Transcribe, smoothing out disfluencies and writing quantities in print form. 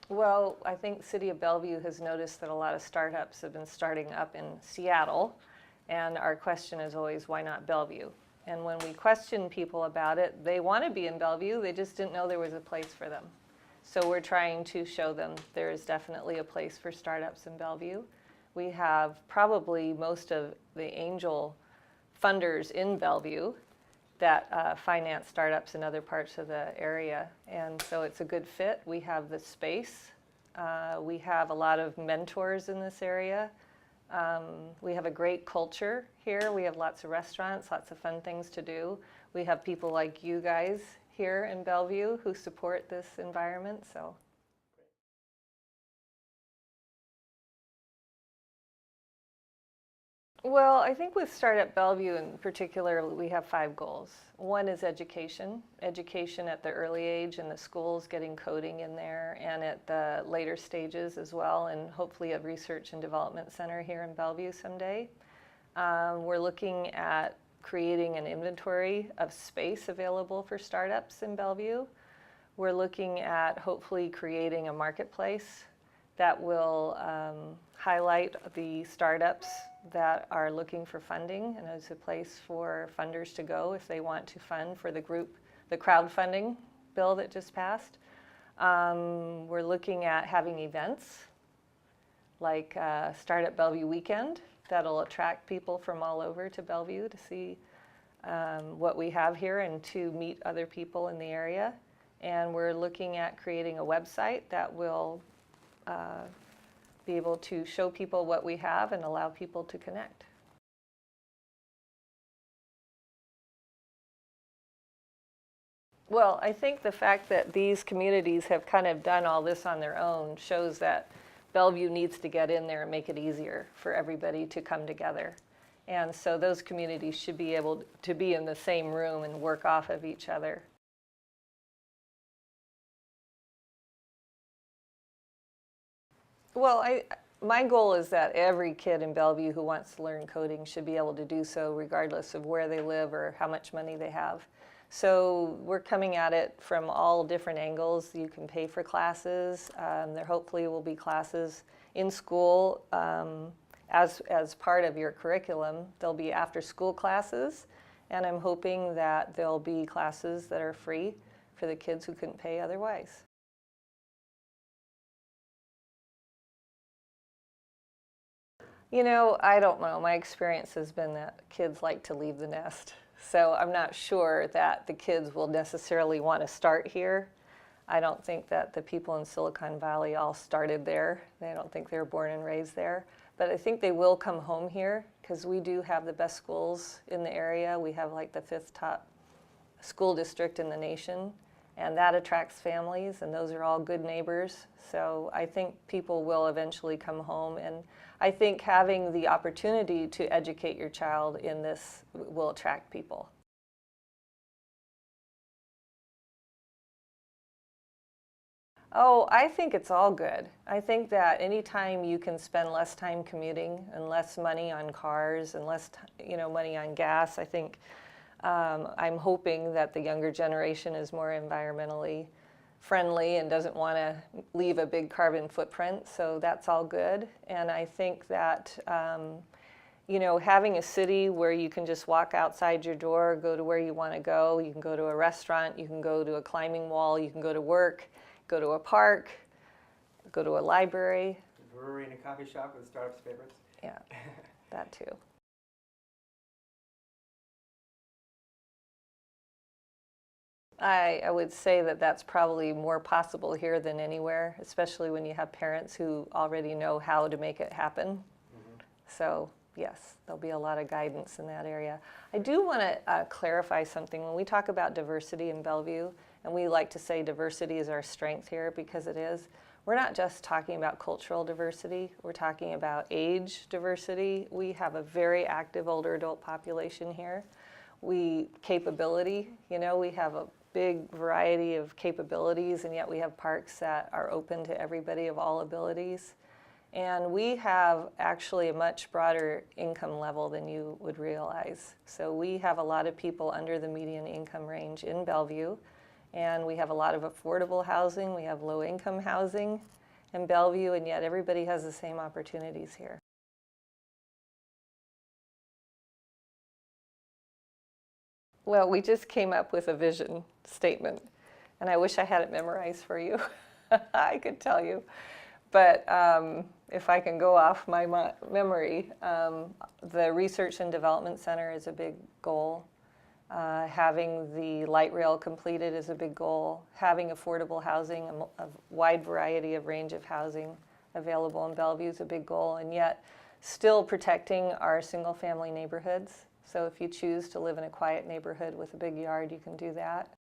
Well, I think City of Bellevue has noticed that a lot of startups have been starting up in Seattle, and our question is always, why not Bellevue? And when we question people about it, they want to be in Bellevue, they just didn't know there was a place for them. So we're trying to show them there is definitely a place for startups in Bellevue. We have probably most of the angel funders in Bellevue that finance startups in other parts of the area. And so it's a good fit. We have the space. We have a lot of mentors in this area. We have a great culture here. We have lots of restaurants, lots of fun things to do. We have people like you guys here in Bellevue who support this environment. So. Well, I think with Startup Bellevue in particular, we have 5 goals. One is education at the early age in the schools, getting coding in there, and at the later stages as well, and hopefully a research and development center here in Bellevue someday. We're looking at creating an inventory of space available for startups in Bellevue. We're looking at hopefully creating a marketplace that will highlight the startups that are looking for funding, and as a place for funders to go if they want to fund for the crowdfunding bill that just passed. We're looking at having events like Startup Bellevue Weekend that'll attract people from all over to Bellevue to see what we have here and to meet other people in the area. And we're looking at creating a website that will be able to show people what we have and allow people to connect. Well, I think the fact that these communities have kind of done all this on their own shows that Bellevue needs to get in there and make it easier for everybody to come together. And so those communities should be able to be in the same room and work off of each other. Well, my goal is that every kid in Bellevue who wants to learn coding should be able to do so regardless of where they live or how much money they have. So we're coming at it from all different angles. You can pay for classes. There hopefully will be classes in school as part of your curriculum. There'll be after-school classes, and I'm hoping that there'll be classes that are free for the kids who couldn't pay otherwise. You know, I don't know. My experience has been that kids like to leave the nest. So I'm not sure that the kids will necessarily want to start here. I don't think that the people in Silicon Valley all started there. I don't think they were born and raised there. But I think they will come home here because we do have the best schools in the area. We have like the 5th top school district in the nation. And that attracts families, and those are all good neighbors. So I think people will eventually come home, and I think having the opportunity to educate your child in this will attract people. Oh, I think it's all good. I think that anytime you can spend less time commuting and less money on cars and less, money on gas, I think I'm hoping that the younger generation is more environmentally friendly and doesn't want to leave a big carbon footprint, so that's all good. And I think that, having a city where you can just walk outside your door, go to where you want to go, you can go to a restaurant, you can go to a climbing wall, you can go to work, go to a park, go to a library. A brewery and a coffee shop with startups' favorites. Yeah, that too. I would say that that's probably more possible here than anywhere, especially when you have parents who already know how to make it happen. Mm-hmm. So yes, there'll be a lot of guidance in that area. I do want to clarify something. When we talk about diversity in Bellevue, and we like to say diversity is our strength here because it is, we're not just talking about cultural diversity, we're talking about age diversity. We have a very active older adult population here. Capability, we have a big variety of capabilities, and yet we have parks that are open to everybody of all abilities. And we have actually a much broader income level than you would realize. So we have a lot of people under the median income range in Bellevue, And we have a lot of affordable housing, we have low-income housing in Bellevue, and yet everybody has the same opportunities here. Well, we just came up with a vision statement, and I wish I had it memorized for you. I could tell you. But if I can go off my memory, the Research and Development Center is a big goal. Having the light rail completed is a big goal. Having affordable housing, a wide variety of range of housing available in Bellevue is a big goal, and yet still protecting our single-family neighborhoods. So if you choose to live in a quiet neighborhood with a big yard, you can do that.